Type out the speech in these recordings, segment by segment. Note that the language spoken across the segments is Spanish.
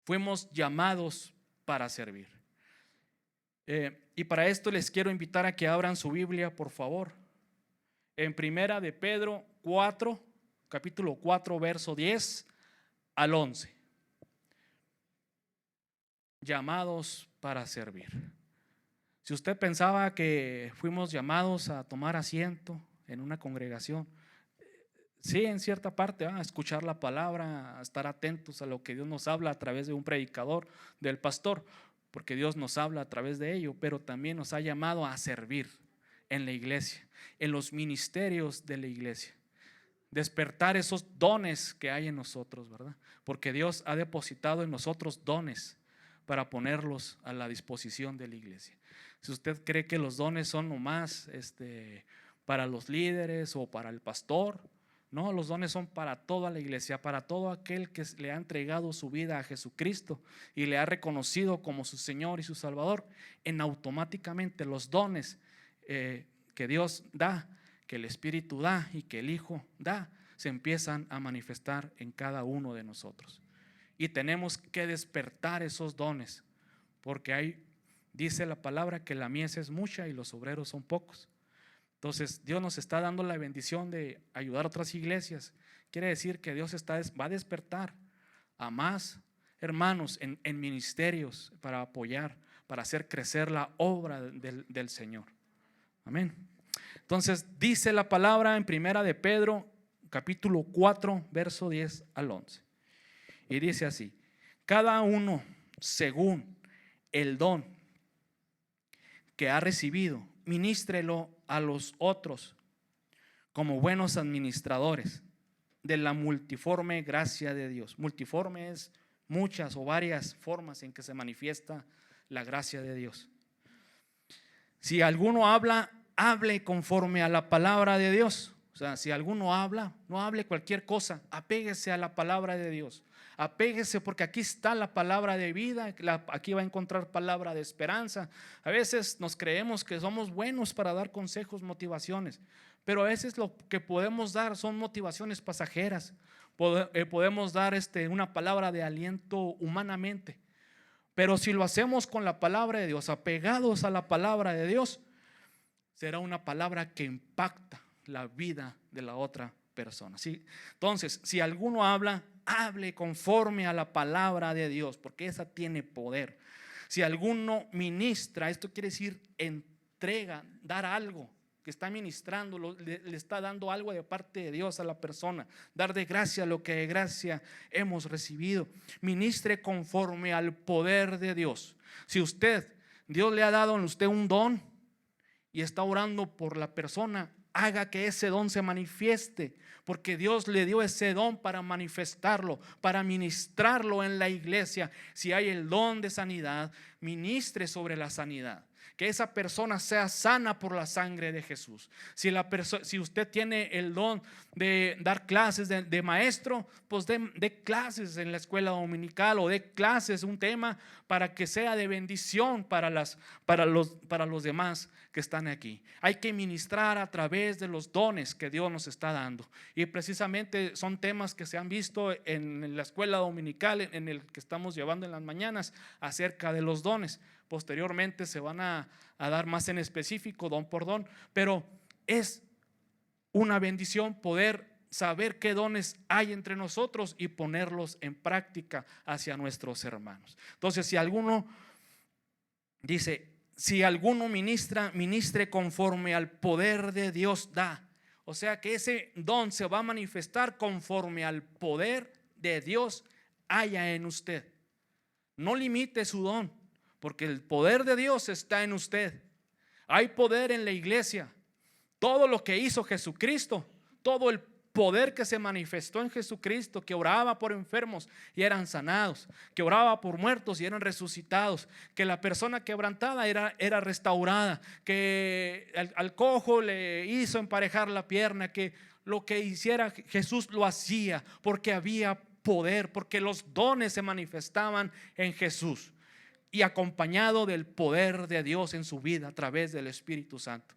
fuimos llamados para servir. Y para esto les quiero invitar a que abran su Biblia, por favor, en Primera de Pedro 4, capítulo 4, verso 10 al 11. Llamados para servir. Si usted pensaba que fuimos llamados a tomar asiento en una congregación, sí, en cierta parte, a escuchar la palabra, a estar atentos a lo que Dios nos habla a través de un predicador, del pastor, porque Dios nos habla a través de ello, pero también nos ha llamado a servir en la iglesia, en los ministerios de la iglesia, despertar esos dones que hay en nosotros, ¿verdad? Porque Dios ha depositado en nosotros dones para ponerlos a la disposición de la iglesia. Si usted cree que los dones son nomás para los líderes o para el pastor, no, los dones son para toda la iglesia, para todo aquel que le ha entregado su vida a Jesucristo y le ha reconocido como su Señor y su Salvador. En automáticamente los dones que Dios da, que el Espíritu da y que el Hijo da, se empiezan a manifestar en cada uno de nosotros. Y tenemos que despertar esos dones, porque dice la palabra que la mies es mucha y los obreros son pocos. Entonces Dios nos está dando la bendición de ayudar a otras iglesias. Quiere decir que Dios va a despertar a más hermanos en ministerios para apoyar, para hacer crecer la obra del Señor. Amén. Entonces dice la palabra en Primera de Pedro capítulo 4 verso 10 al 11. Y dice así: cada uno según el don que ha recibido, ministrelo a los otros como buenos administradores de la multiforme gracia de Dios. Multiforme es muchas o varias formas en que se manifiesta la gracia de Dios. Si alguno habla, hable conforme a la palabra de Dios. O sea, si alguno habla, no hable cualquier cosa, apéguese a la palabra de Dios. Apéguese, porque aquí está la palabra de vida, aquí va a encontrar palabra de esperanza. A veces nos creemos que somos buenos para dar consejos, motivaciones, pero a veces lo que podemos dar son motivaciones pasajeras. Podemos dar una palabra de aliento humanamente, pero si lo hacemos con la palabra de Dios, apegados a la palabra de Dios, será una palabra que impacta la vida de la otra persona. ¿Sí? Entonces, si alguno habla, hable conforme a la palabra de Dios, porque esa tiene poder. Si alguno ministra, esto quiere decir entrega, dar algo que está ministrando, le está dando algo de parte de Dios a la persona, dar de gracia lo que de gracia hemos recibido. Ministre conforme al poder de Dios. Si Dios le ha dado a usted un don y está orando por la persona, haga que ese don se manifieste, porque Dios le dio ese don para manifestarlo, para ministrarlo en la iglesia. Si hay el don de sanidad, ministre sobre la sanidad, que esa persona sea sana por la sangre de Jesús. Si usted tiene el don de dar clases de maestro, pues dé clases en la escuela dominical, o dé clases, un tema para que sea de bendición para los demás que están aquí. Hay que ministrar a través de los dones que Dios nos está dando, y precisamente son temas que se han visto en la escuela dominical, en el que estamos llevando en las mañanas, acerca de los dones. Posteriormente se van a dar más en específico, don por don, pero es una bendición poder saber qué dones hay entre nosotros y ponerlos en práctica hacia nuestros hermanos. Entonces, si alguno ministra, ministre conforme al poder de Dios da. O sea que ese don se va a manifestar conforme al poder de Dios haya en usted. No limite su don, porque el poder de Dios está en usted. Hay poder en la iglesia. Todo lo que hizo Jesucristo, todo el poder que se manifestó en Jesucristo, que oraba por enfermos y eran sanados, que oraba por muertos y eran resucitados, que la persona quebrantada era restaurada, que al cojo le hizo emparejar la pierna, que lo que hiciera Jesús lo hacía porque había poder, porque los dones se manifestaban en Jesús y acompañado del poder de Dios en su vida a través del Espíritu Santo.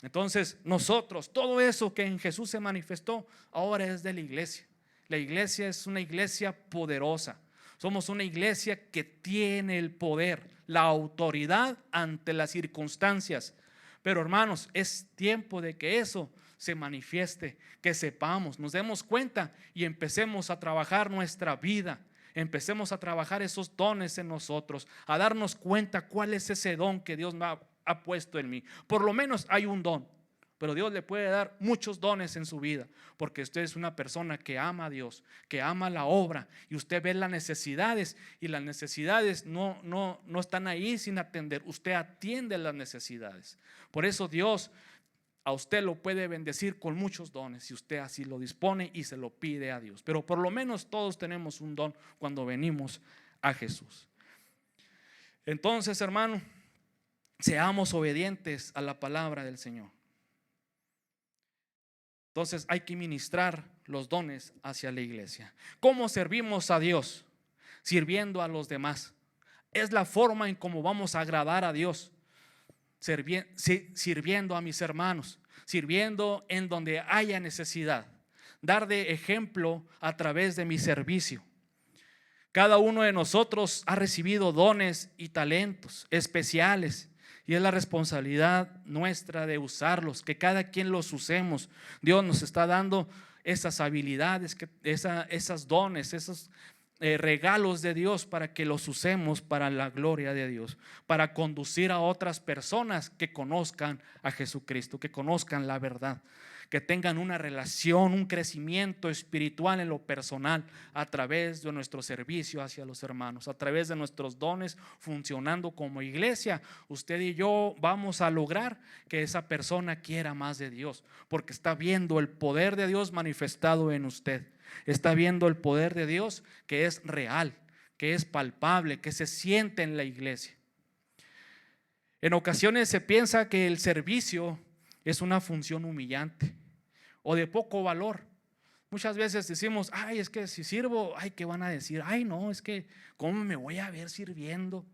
Entonces nosotros, todo eso que en Jesús se manifestó, ahora es de la iglesia. La iglesia es una iglesia poderosa. Somos una iglesia que tiene el poder, la autoridad ante las circunstancias. Pero hermanos, es tiempo de que eso se manifieste, que sepamos, nos demos cuenta y empecemos a trabajar nuestra vida. Empecemos a trabajar esos dones en nosotros, a darnos cuenta cuál es ese don que Dios ha puesto en mí. Por lo menos hay un don, pero Dios le puede dar muchos dones en su vida, porque usted es una persona que ama a Dios, que ama la obra, y usted ve las necesidades, y las necesidades no están ahí sin atender. Usted atiende las necesidades. Por eso Dios a usted lo puede bendecir con muchos dones si usted así lo dispone y se lo pide a Dios. Pero por lo menos todos tenemos un don cuando venimos a Jesús. Entonces, hermano, seamos obedientes a la palabra del Señor. Entonces hay que ministrar los dones hacia la iglesia. ¿Cómo servimos a Dios? Sirviendo a los demás. Es la forma en cómo vamos a agradar a Dios. Sirviendo a mis hermanos, sirviendo en donde haya necesidad, dar de ejemplo a través de mi servicio. Cada uno de nosotros ha recibido dones y talentos especiales, y es la responsabilidad nuestra de usarlos, que cada quien los usemos. Dios nos está dando esas habilidades, esas dones, esos regalos de Dios, para que los usemos para la gloria de Dios, para conducir a otras personas que conozcan a Jesucristo, que conozcan la verdad, que tengan una relación, un crecimiento espiritual en lo personal a través de nuestro servicio hacia los hermanos, a través de nuestros dones funcionando como iglesia. Usted y yo vamos a lograr que esa persona quiera más de Dios, porque está viendo el poder de Dios manifestado en usted. Está viendo el poder de Dios que es real, que es palpable, que se siente en la iglesia. En ocasiones se piensa que el servicio es una función humillante o de poco valor. Muchas veces decimos, ay, es que si sirvo, ay, ¿qué van a decir? Ay, no, es que ¿cómo me voy a ver sirviendo?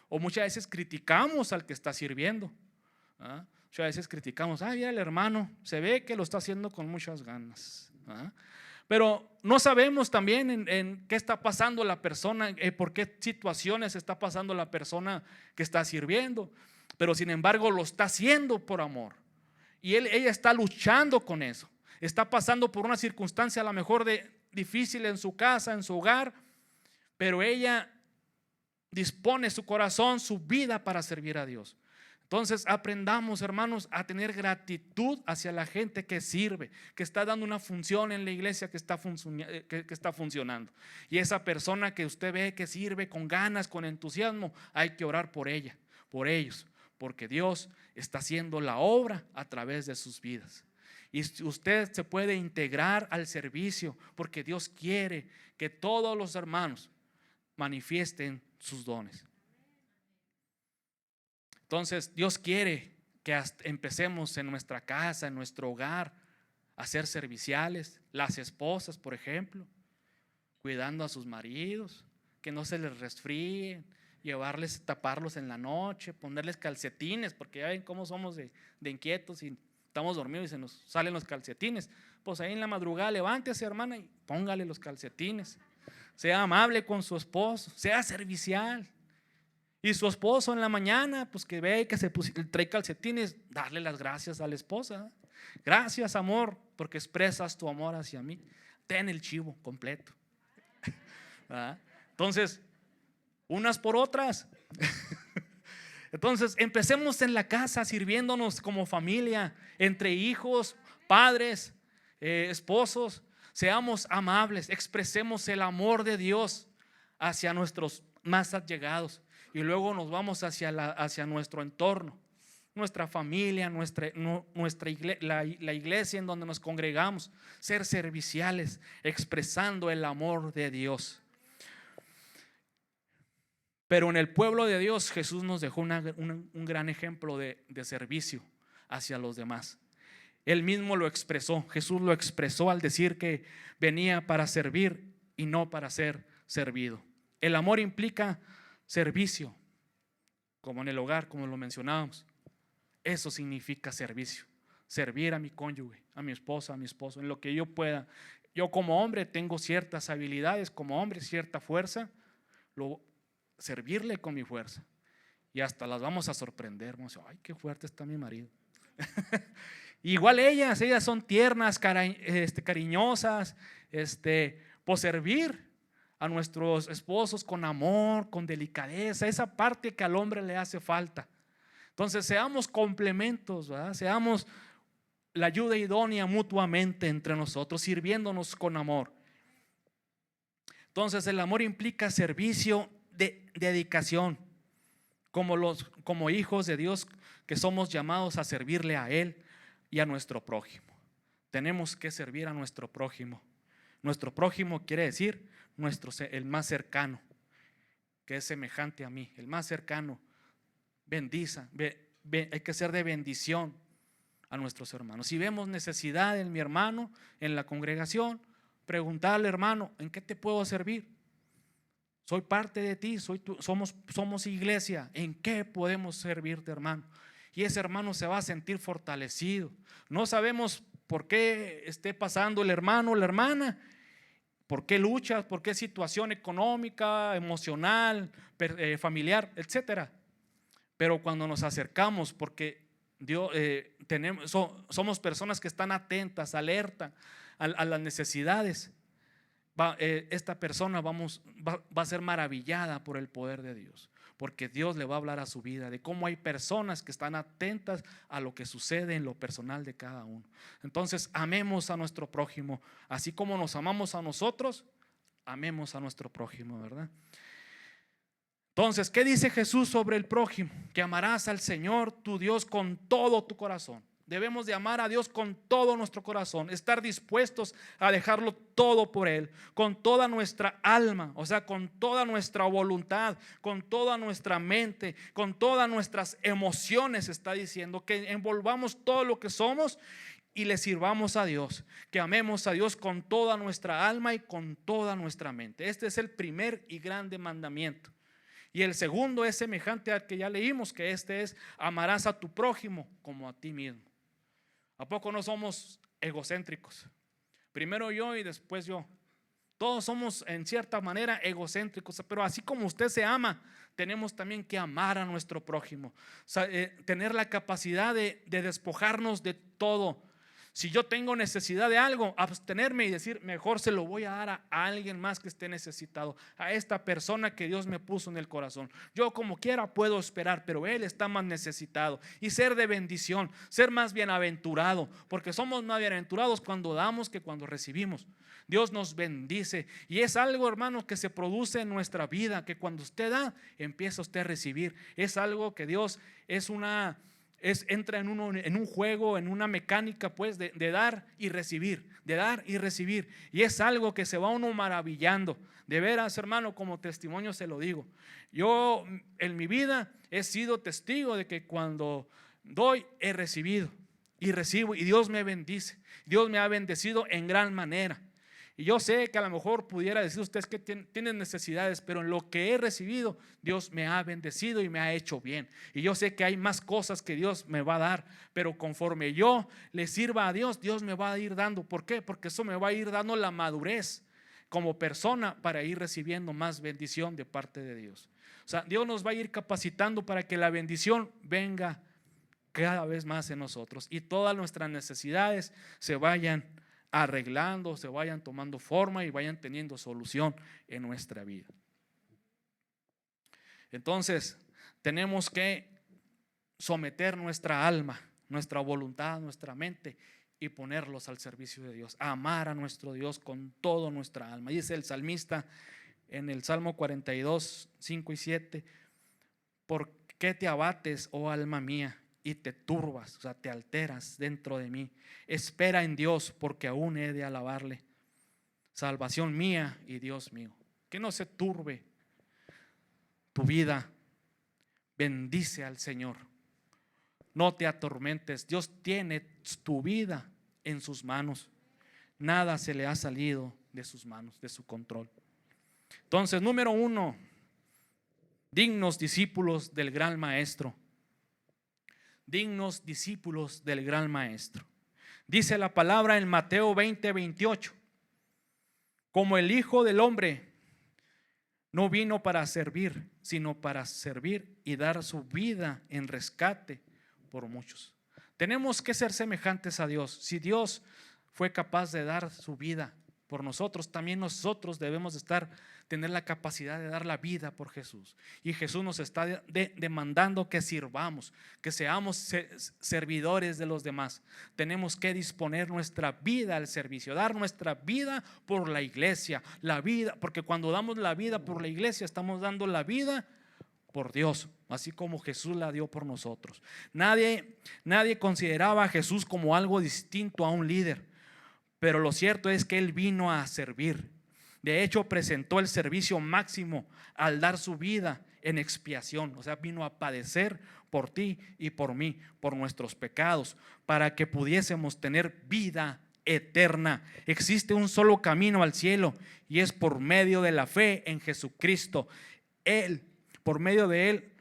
O muchas veces criticamos al que está sirviendo. Muchas veces criticamos, ay, mira el hermano, se ve que lo está haciendo con muchas ganas. Pero no sabemos también en qué está pasando la persona, por qué situaciones está pasando la persona que está sirviendo. Pero sin embargo lo está haciendo por amor. Y ella está luchando con eso. Está pasando por una circunstancia a lo mejor difícil en su casa, en su hogar. Pero ella dispone su corazón, su vida para servir a Dios. Entonces aprendamos, hermanos, a tener gratitud hacia la gente que sirve, que está dando una función en la iglesia que está funcionando. Y esa persona que usted ve que sirve con ganas, con entusiasmo, hay que orar por ella, por ellos, porque Dios está haciendo la obra a través de sus vidas. Y usted se puede integrar al servicio, porque Dios quiere que todos los hermanos manifiesten sus dones. Entonces Dios quiere que empecemos en nuestra casa, en nuestro hogar, a ser serviciales. Las esposas, por ejemplo, cuidando a sus maridos, que no se les resfríen, taparlos en la noche, ponerles calcetines, porque ya ven cómo somos de inquietos y estamos dormidos y se nos salen los calcetines. Pues ahí en la madrugada levántese, hermana, y póngale los calcetines. Sea amable con su esposo, sea servicial. Y su esposo en la mañana, pues que ve que trae calcetines, darle las gracias a la esposa. Gracias, amor, porque expresas tu amor hacia mí. Ten el chivo completo. Entonces, unas por otras. Entonces, empecemos en la casa sirviéndonos como familia, entre hijos, padres, esposos. Seamos amables, expresemos el amor de Dios hacia nuestros más allegados. Y luego nos vamos hacia nuestro entorno, nuestra familia, la iglesia en donde nos congregamos. Ser serviciales, expresando el amor de Dios. Pero en el pueblo de Dios, Jesús nos dejó un gran ejemplo de servicio hacia los demás. Él mismo lo expresó. Jesús lo expresó al decir que venía para servir y no para ser servido. El amor implica servicio, como en el hogar, como lo mencionábamos. Eso significa servicio. Servir a mi cónyuge, a mi esposa, a mi esposo, en lo que yo pueda. Yo como hombre tengo ciertas habilidades, como hombre cierta fuerza, servirle con mi fuerza. Y hasta las vamos a sorprender. Vamos a decir, ay, qué fuerte está mi marido. Igual ellas son tiernas, cariñosas, por servir a nuestros esposos con amor, con delicadeza, esa parte que al hombre le hace falta. Entonces seamos complementos, ¿verdad? Seamos la ayuda idónea mutuamente entre nosotros, sirviéndonos con amor. Entonces el amor implica servicio, dedicación, como hijos de Dios que somos llamados a servirle a Él y a nuestro prójimo. Tenemos que servir a nuestro prójimo. Nuestro prójimo quiere decir el más cercano, que es semejante a mí, el más cercano. Bendiza, hay que ser de bendición a nuestros hermanos. Si vemos necesidad en mi hermano, en la congregación, preguntarle, hermano, ¿en qué te puedo servir? Soy parte de ti, somos iglesia. ¿En qué podemos servirte, hermano? Y ese hermano se va a sentir fortalecido. No sabemos por qué esté pasando el hermano o la hermana, por qué lucha, por qué situación económica, emocional, familiar, etcétera. Pero cuando nos acercamos, porque somos personas que están atentas, alerta a las necesidades, esta persona va a ser maravillada por el poder de Dios, porque Dios le va a hablar a su vida de cómo hay personas que están atentas a lo que sucede en lo personal de cada uno. Entonces amemos a nuestro prójimo, así como nos amamos a nosotros, amemos a nuestro prójimo, ¿verdad? Entonces, ¿qué dice Jesús sobre el prójimo? Que amarás al Señor tu Dios con todo tu corazón. Debemos de amar a Dios con todo nuestro corazón, estar dispuestos a dejarlo todo por Él, con toda nuestra alma, o sea, con toda nuestra voluntad, con toda nuestra mente, con todas nuestras emociones. Está diciendo que envolvamos todo lo que somos y le sirvamos a Dios, que amemos a Dios con toda nuestra alma y con toda nuestra mente. Este es el primer y grande mandamiento. Y el segundo es semejante al que ya leímos, que es: amarás a tu prójimo como a ti mismo. ¿A poco no somos egocéntricos? Primero yo y después yo. Todos somos en cierta manera egocéntricos, pero así como usted se ama, tenemos también que amar a nuestro prójimo. O sea, tener la capacidad de despojarnos de todo. Si yo tengo necesidad de algo, abstenerme y decir, mejor se lo voy a dar a alguien más que esté necesitado, a esta persona que Dios me puso en el corazón. Yo como quiera puedo esperar, pero él está más necesitado. Y ser de bendición, ser más bienaventurado, porque somos más bienaventurados cuando damos que cuando recibimos. Dios nos bendice y es algo, hermano, que se produce en nuestra vida, que cuando usted da, empieza usted a recibir. Es algo que Dios entra en un juego, en una mecánica pues de dar y recibir, de dar y recibir, y es algo que se va uno maravillando. De veras, hermano, como testimonio se lo digo, yo en mi vida he sido testigo de que cuando doy he recibido y recibo, y Dios me bendice. Dios me ha bendecido en gran manera. Y yo sé que a lo mejor pudiera decir ustedes que tienen necesidades, pero en lo que he recibido, Dios me ha bendecido y me ha hecho bien. Y yo sé que hay más cosas que Dios me va a dar, pero conforme yo le sirva a Dios, Dios me va a ir dando. ¿Por qué? Porque eso me va a ir dando la madurez como persona para ir recibiendo más bendición de parte de Dios. O sea, Dios nos va a ir capacitando para que la bendición venga cada vez más en nosotros y todas nuestras necesidades se vayan arreglando, se vayan tomando forma y vayan teniendo solución en nuestra vida. Entonces tenemos que someter nuestra alma, nuestra voluntad, nuestra mente y ponerlos al servicio de Dios, amar a nuestro Dios con toda nuestra alma. Dice el salmista en el Salmo 42, 5 y 7: ¿por qué te abates, oh alma mía, y te turbas, o sea, te alteras dentro de mí? Espera en Dios, porque aún he de alabarle, salvación mía y Dios mío. Que no se turbe tu vida. Bendice al Señor, no te atormentes. Dios tiene tu vida en sus manos, nada se le ha salido de sus manos, de su control. Entonces, número 1, dignos discípulos del gran maestro. Dignos discípulos del gran maestro. Dice la palabra en Mateo 20, 28: como el Hijo del Hombre no vino para servir, sino para servir y dar su vida en rescate por muchos. Tenemos que ser semejantes a Dios. Si Dios fue capaz de dar su vida por nosotros, también nosotros debemos tener la capacidad de dar la vida por Jesús. Y Jesús nos está demandando que sirvamos, que seamos servidores de los demás. Tenemos que disponer nuestra vida al servicio, dar nuestra vida por la iglesia, la vida, porque cuando damos la vida por la iglesia, estamos dando la vida por Dios, así como Jesús la dio por nosotros. Nadie consideraba a Jesús como algo distinto a un líder, pero lo cierto es que Él vino a servir. De hecho, presentó el servicio máximo al dar su vida en expiación. O sea, vino a padecer por ti y por mí, por nuestros pecados, para que pudiésemos tener vida eterna. Existe un solo camino al cielo y es por medio de la fe en Jesucristo. Por medio de Él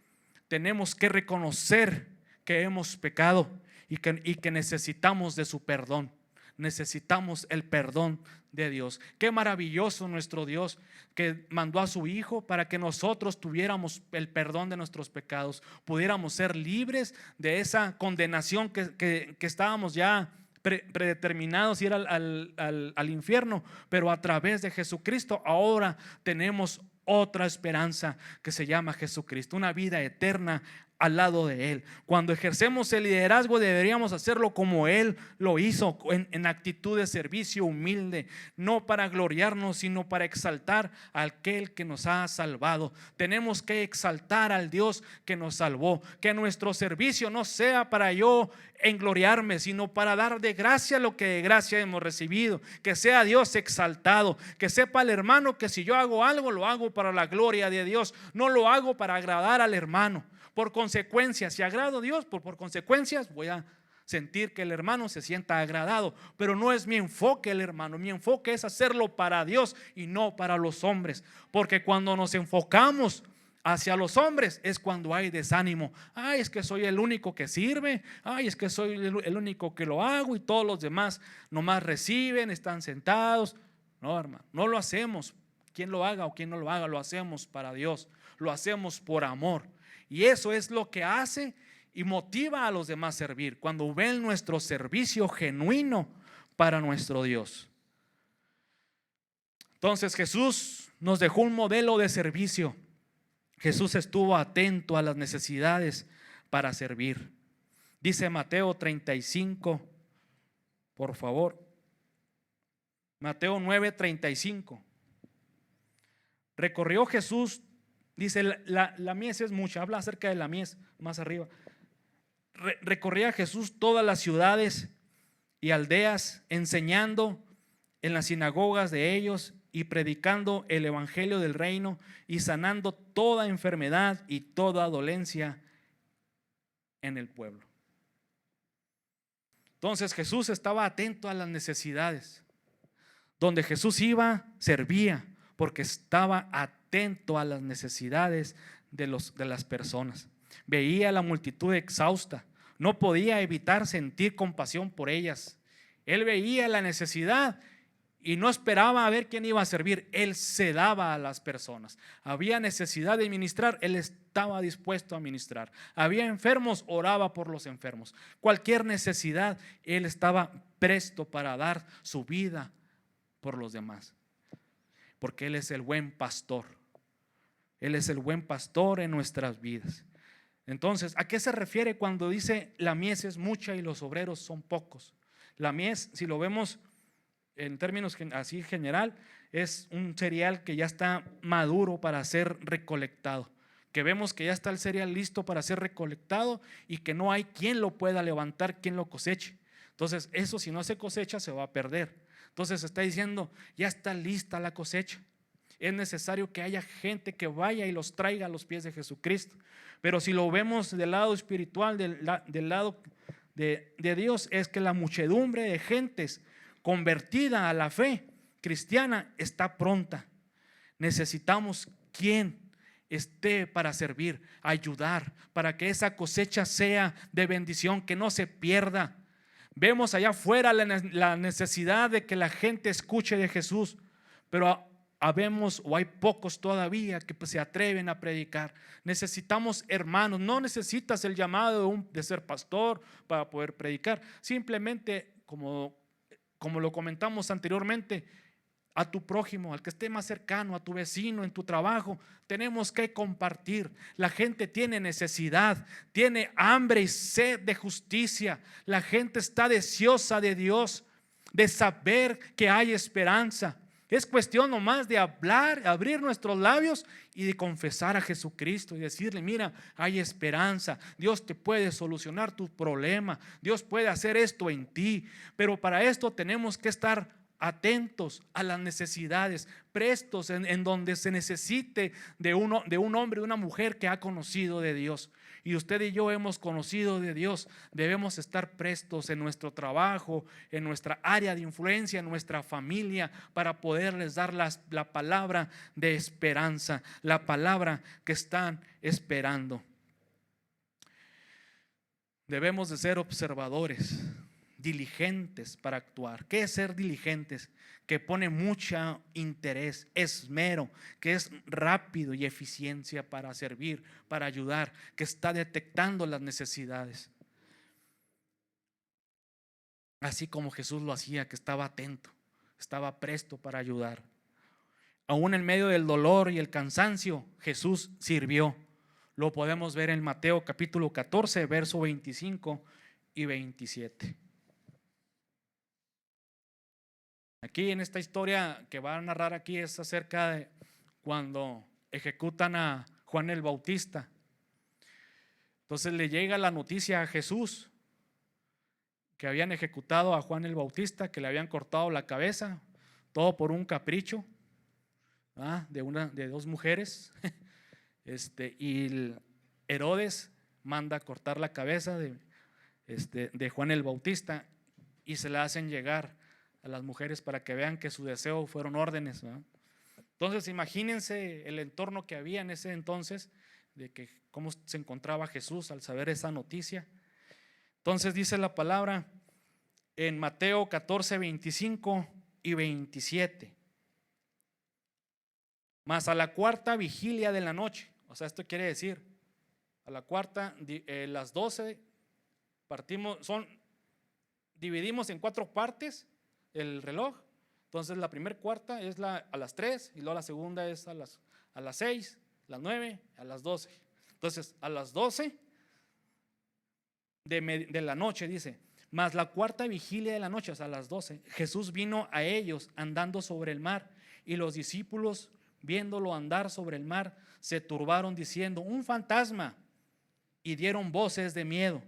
tenemos que reconocer que hemos pecado y que necesitamos de su perdón. Necesitamos el perdón de Dios. Qué maravilloso nuestro Dios, que mandó a su Hijo para que nosotros tuviéramos el perdón de nuestros pecados, pudiéramos ser libres de esa condenación que estábamos ya predeterminados ir al infierno, pero a través de Jesucristo ahora tenemos otra esperanza que se llama Jesucristo, una vida eterna al lado de Él. Cuando ejercemos el liderazgo deberíamos hacerlo como Él lo hizo, en actitud de servicio humilde, no para gloriarnos, sino para exaltar a aquel que nos ha salvado. Tenemos que exaltar al Dios que nos salvó. Que nuestro servicio no sea para yo engloriarme, sino para dar de gracia lo que de gracia hemos recibido. Que sea Dios exaltado, que sepa el hermano que si yo hago algo, lo hago para la gloria de Dios, no lo hago para agradar al hermano. Por consecuencia, si agrado a Dios, por consecuencias voy a sentir que el hermano se sienta agradado, pero no es mi enfoque el hermano. Mi enfoque es hacerlo para Dios y no para los hombres, porque cuando nos enfocamos hacia los hombres es cuando hay desánimo. Ay, es que soy el único que sirve, ay, es que soy el único que lo hago y todos los demás nomás reciben, están sentados. No, hermano, no lo hacemos. Quien lo haga o quien no lo haga, lo hacemos para Dios, lo hacemos por amor. Y eso es lo que hace y motiva a los demás a servir, cuando ven nuestro servicio genuino para nuestro Dios. Entonces Jesús nos dejó un modelo de servicio. Jesús estuvo atento a las necesidades para servir. Dice Mateo 35, por favor. Mateo 9:35. Recorrió Jesús. Dice, la mies es mucha, habla acerca de la mies más arriba. Recorría Jesús todas las ciudades y aldeas, enseñando en las sinagogas de ellos y predicando el evangelio del reino y sanando toda enfermedad y toda dolencia en el pueblo. Entonces Jesús estaba atento a las necesidades. Donde Jesús iba, servía, porque estaba atento a las necesidades de las personas. Veía a la multitud exhausta, no podía evitar sentir compasión por ellas. Él veía la necesidad y no esperaba a ver quién iba a servir. Él se daba a las personas. Había necesidad de ministrar, Él estaba dispuesto a ministrar. Había enfermos, oraba por los enfermos. Cualquier necesidad, Él estaba presto para dar su vida por los demás. Porque Él es el buen pastor. Él es el buen pastor en nuestras vidas. Entonces, ¿a qué se refiere cuando dice la mies es mucha y los obreros son pocos? La mies, si lo vemos en términos así general, es un cereal que ya está maduro para ser recolectado. Que vemos que ya está el cereal listo para ser recolectado y que no hay quien lo pueda levantar, quien lo coseche. Entonces, eso si no se cosecha se va a perder. Entonces está diciendo, ya está lista la cosecha. Es necesario que haya gente que vaya y los traiga a los pies de Jesucristo. Pero si lo vemos del lado espiritual, del lado de Dios, es que la muchedumbre de gentes convertida a la fe cristiana está pronta. Necesitamos quien esté para servir, ayudar, para que esa cosecha sea de bendición, que no se pierda. Vemos allá afuera la necesidad de que la gente escuche de Jesús, pero habemos o hay pocos todavía que se atreven a predicar. Necesitamos hermanos. No necesitas el llamado de ser pastor para poder predicar. Simplemente, como lo comentamos anteriormente, a tu prójimo, al que esté más cercano, a tu vecino, en tu trabajo, tenemos que compartir. La gente tiene necesidad, tiene hambre y sed de justicia. La gente está deseosa de Dios, de saber que hay esperanza. Es cuestión nomás de hablar, abrir nuestros labios y de confesar a Jesucristo y decirle: mira, hay esperanza, Dios te puede solucionar tu problema, Dios puede hacer esto en ti. Pero para esto tenemos que estar atentos a las necesidades, prestos en donde se necesite de un hombre, de una mujer que ha conocido de Dios. Y usted y yo hemos conocido de Dios. Debemos estar prestos en nuestro trabajo, en nuestra área de influencia, en nuestra familia, para poderles dar la palabra de esperanza, la palabra que están esperando. Debemos de ser observadores, diligentes para actuar. ¿Qué es ser diligentes? Que pone mucho interés, esmero, que es rápido y eficiencia para servir, para ayudar, que está detectando las necesidades. Así como Jesús lo hacía, que estaba atento, estaba presto para ayudar. Aún en medio del dolor y el cansancio, Jesús sirvió. Lo podemos ver en Mateo capítulo 14, verso 25 y 27. Aquí en esta historia que va a narrar aquí es acerca de cuando ejecutan a Juan el Bautista. Entonces le llega la noticia a Jesús que habían ejecutado a Juan el Bautista, que le habían cortado la cabeza, todo por un capricho de dos mujeres. Y Herodes manda cortar la cabeza de Juan el Bautista y se la hacen llegar a las mujeres para que vean que su deseo fueron órdenes, ¿verdad? Entonces imagínense el entorno que había en ese entonces, de que cómo se encontraba Jesús al saber esa noticia. Entonces dice la palabra en Mateo 14, 25 y 27: mas a la cuarta vigilia de la noche, o sea, esto quiere decir a la cuarta, las 12 dividimos en 4 partes el reloj. Entonces la primera cuarta es a las 3 y luego la segunda es a las 6, las 9, a las 12. Entonces a las 12 de la noche dice: mas la cuarta vigilia de la noche, o sea, a las 12, Jesús vino a ellos andando sobre el mar, y los discípulos, viéndolo andar sobre el mar, se turbaron diciendo: un fantasma, y dieron voces de miedo.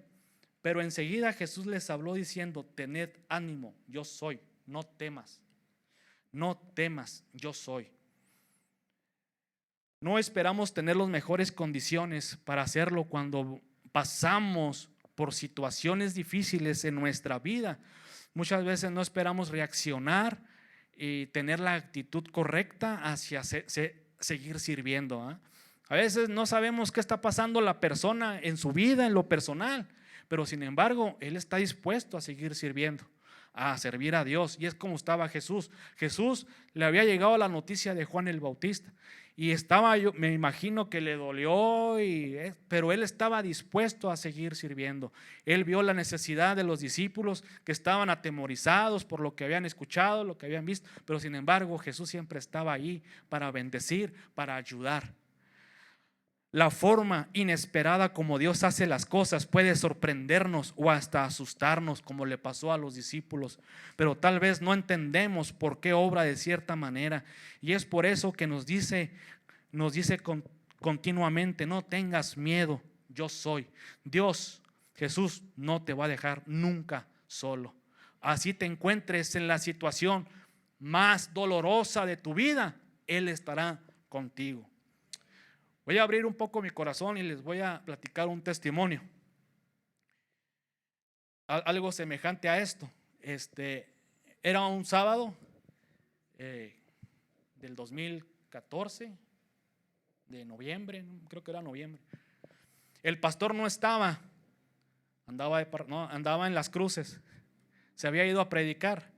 Pero enseguida Jesús les habló diciendo: tened ánimo, yo soy, no temas, no temas, yo soy. No esperamos tener las mejores condiciones para hacerlo cuando pasamos por situaciones difíciles en nuestra vida. Muchas veces no esperamos reaccionar y tener la actitud correcta hacia seguir sirviendo. A veces no sabemos qué está pasando la persona en su vida, en lo personal, pero sin embargo él está dispuesto a seguir sirviendo, a servir a Dios. Y es como estaba Jesús. Jesús le había llegado la noticia de Juan el Bautista y yo me imagino que le dolió, pero él estaba dispuesto a seguir sirviendo. Él vio la necesidad de los discípulos que estaban atemorizados por lo que habían escuchado, lo que habían visto, pero sin embargo Jesús siempre estaba ahí para bendecir, para ayudar. La forma inesperada como Dios hace las cosas puede sorprendernos o hasta asustarnos, como le pasó a los discípulos, pero tal vez no entendemos por qué obra de cierta manera, y es por eso que nos dice continuamente: no tengas miedo, yo soy. Dios, Jesús, no te va a dejar nunca solo. Así te encuentres en la situación más dolorosa de tu vida, Él estará contigo. Voy a abrir un poco mi corazón y les voy a platicar un testimonio. Algo semejante a esto. Era un sábado del 2014, de noviembre, creo que era noviembre. El pastor no estaba, andaba en Las Cruces, se había ido a predicar.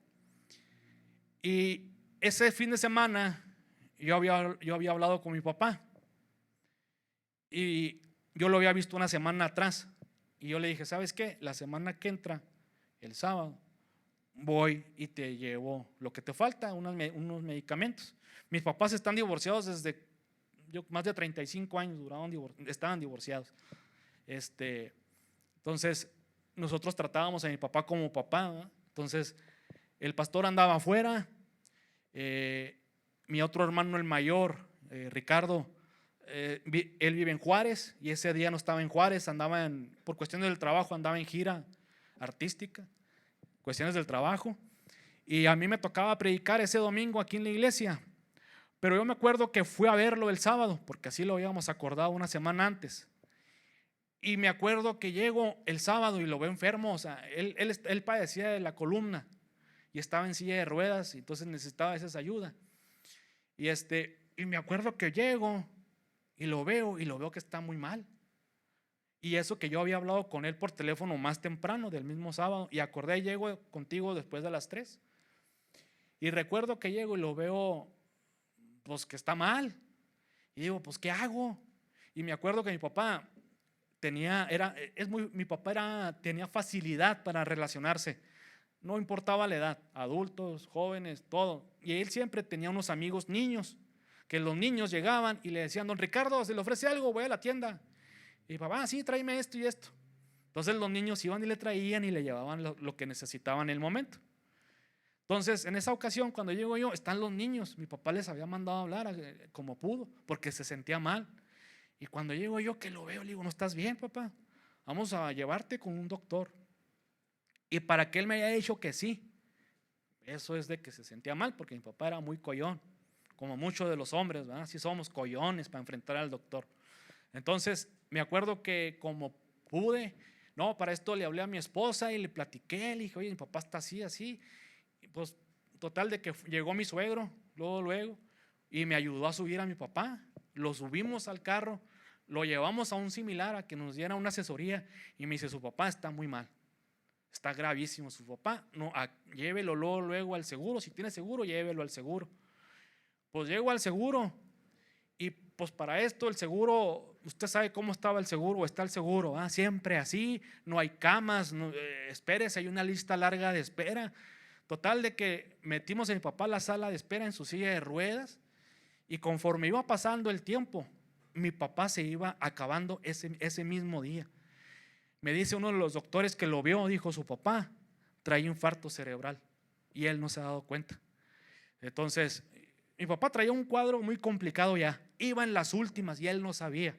Y ese fin de semana yo había hablado con mi papá y yo lo había visto una semana atrás y yo le dije, ¿sabes qué? La semana que entra, el sábado, voy y te llevo lo que te falta, unos medicamentos. Mis papás están divorciados desde más de 35 años, estaban divorciados. Entonces, nosotros tratábamos a mi papá como papá, ¿no? Entonces, el pastor andaba afuera, mi otro hermano, el mayor, Ricardo, él vive en Juárez y ese día no estaba en Juárez, por cuestiones del trabajo, andaba en gira artística, cuestiones del trabajo, y a mí me tocaba predicar ese domingo aquí en la iglesia, pero yo me acuerdo que fui a verlo el sábado, porque así lo habíamos acordado una semana antes, y me acuerdo que llego el sábado y lo veo enfermo, o sea, él padecía de la columna y estaba en silla de ruedas, y entonces necesitaba esa ayuda, y me acuerdo que llego y lo veo que está muy mal. Y eso que yo había hablado con él por teléfono más temprano del mismo sábado, y acordé, llego contigo después de las 3. Y recuerdo que llego y lo veo, pues que está mal. Y digo, pues ¿qué hago? Y me acuerdo que mi papá tenía facilidad para relacionarse. No importaba la edad, adultos, jóvenes, todo. Y él siempre tenía unos amigos niños, que los niños llegaban y le decían, don Ricardo, ¿se le ofrece algo? Voy a la tienda. Y papá, sí, tráeme esto y esto. Entonces los niños iban y le traían y le llevaban lo que necesitaban en el momento. Entonces, en esa ocasión, cuando llego yo, están los niños. Mi papá les había mandado a hablar como pudo, porque se sentía mal. Y cuando llego yo, que lo veo, le digo, ¿no estás bien, papá? Vamos a llevarte con un doctor. Y para que él me haya dicho que sí, eso es de que se sentía mal, porque mi papá era muy collón, como muchos de los hombres, ¿verdad? Sí somos collones para enfrentar al doctor. Entonces, me acuerdo que como pude, no, para esto le hablé a mi esposa y le platiqué, le dije, oye, mi papá está así, así. Y pues, total de que llegó mi suegro, luego, y me ayudó a subir a mi papá. Lo subimos al carro, lo llevamos a un similar a que nos diera una asesoría, y me dice, su papá está muy mal, está gravísimo su papá, no, llévelo luego al seguro, si tiene seguro, llévelo al seguro. Pues llego al seguro. Y pues para esto el seguro, usted sabe cómo estaba el seguro o está el seguro, siempre así, no hay camas, espérese, hay una lista larga de espera. Total de que metimos a mi papá a la sala de espera en su silla de ruedas, y conforme iba pasando el tiempo, mi papá se iba acabando ese mismo día. Me dice uno de los doctores que lo vio, dijo, su papá trae infarto cerebral y él no se ha dado cuenta. Entonces, mi papá traía un cuadro muy complicado ya, iba en las últimas y él no sabía.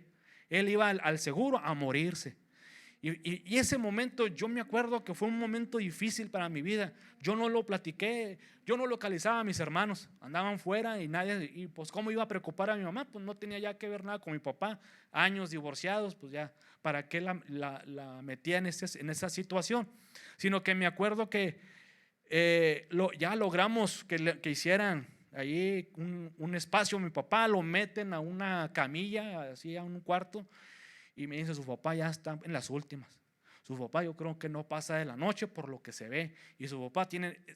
Él iba al seguro a morirse. Y ese momento yo me acuerdo que fue un momento difícil para mi vida. Yo no lo platiqué, yo no localizaba a mis hermanos, andaban fuera y nadie, y pues cómo iba a preocupar a mi mamá, pues no tenía ya que ver nada con mi papá, años divorciados, pues ya, ¿para qué la metía en esa situación? Sino que me acuerdo que ya logramos que hicieran ahí un espacio. Mi papá lo meten a una camilla, así a un cuarto, y me dice, su papá ya está en las últimas. Su papá yo creo que no pasa de la noche por lo que se ve, y su papá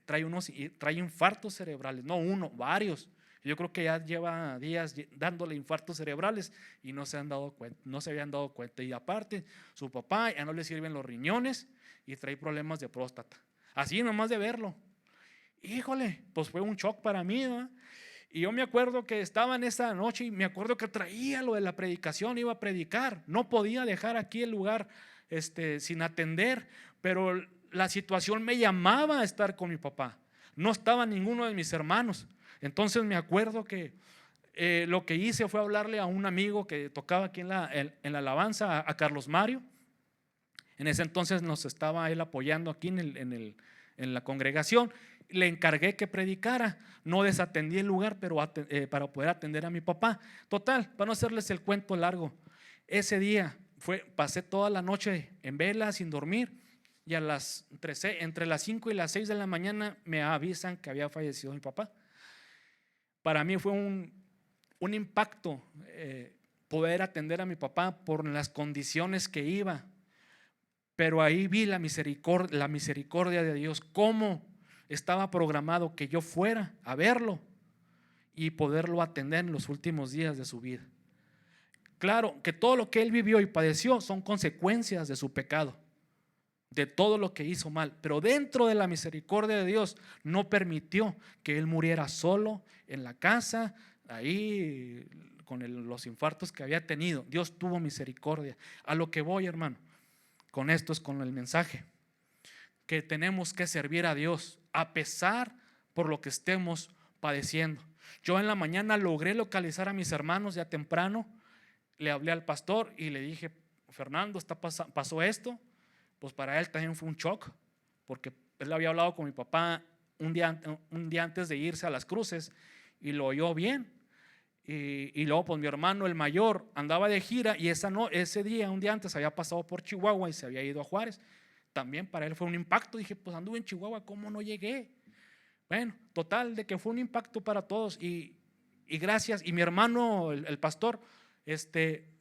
trae infartos cerebrales, no uno, varios. Yo creo que ya lleva días dándole infartos cerebrales y no se habían dado cuenta. Y aparte, su papá ya no le sirven los riñones y trae problemas de próstata. Así nomás de verlo. Híjole, pues fue un shock para mí, ¿no? Y yo me acuerdo que estaba en esa noche y me acuerdo que traía lo de la predicación, iba a predicar. No podía dejar aquí el lugar sin atender, pero la situación me llamaba a estar con mi papá. No estaba ninguno de mis hermanos. Entonces me acuerdo que lo que hice fue hablarle a un amigo que tocaba aquí en la alabanza, a Carlos Mario. En ese entonces nos estaba él apoyando aquí en la congregación. Le encargué que predicara, no desatendí el lugar, pero para poder atender a mi papá. Total, para no hacerles el cuento largo, ese día pasé toda la noche en vela sin dormir, y entre las 5 y las 6 de la mañana me avisan que había fallecido mi papá. Para mí fue un impacto poder atender a mi papá por las condiciones que iba, pero ahí vi la misericordia de Dios, cómo estaba programado que yo fuera a verlo, y poderlo atender en los últimos días de su vida. Claro que todo lo que él vivió y padeció son consecuencias de su pecado, de todo lo que hizo mal, pero dentro de la misericordia de Dios no permitió que él muriera solo en la casa, ahí con los infartos que había tenido. Dios tuvo misericordia. A lo que voy, hermano, con esto es con el mensaje, que tenemos que servir a Dios a pesar por lo que estemos padeciendo. Yo en la mañana logré localizar a mis hermanos ya temprano. Le hablé al pastor y le dije: Fernando, pasó esto. Pues para él también fue un shock, porque él había hablado con mi papá un día antes de irse a Las Cruces y lo oyó bien. Y luego pues mi hermano el mayor andaba de gira y ese día, un día antes, había pasado por Chihuahua y se había ido a Juárez. También para él fue un impacto. Dije: pues anduve en Chihuahua, ¿cómo no llegué? Bueno, total de que fue un impacto para todos y gracias. Y mi hermano el pastor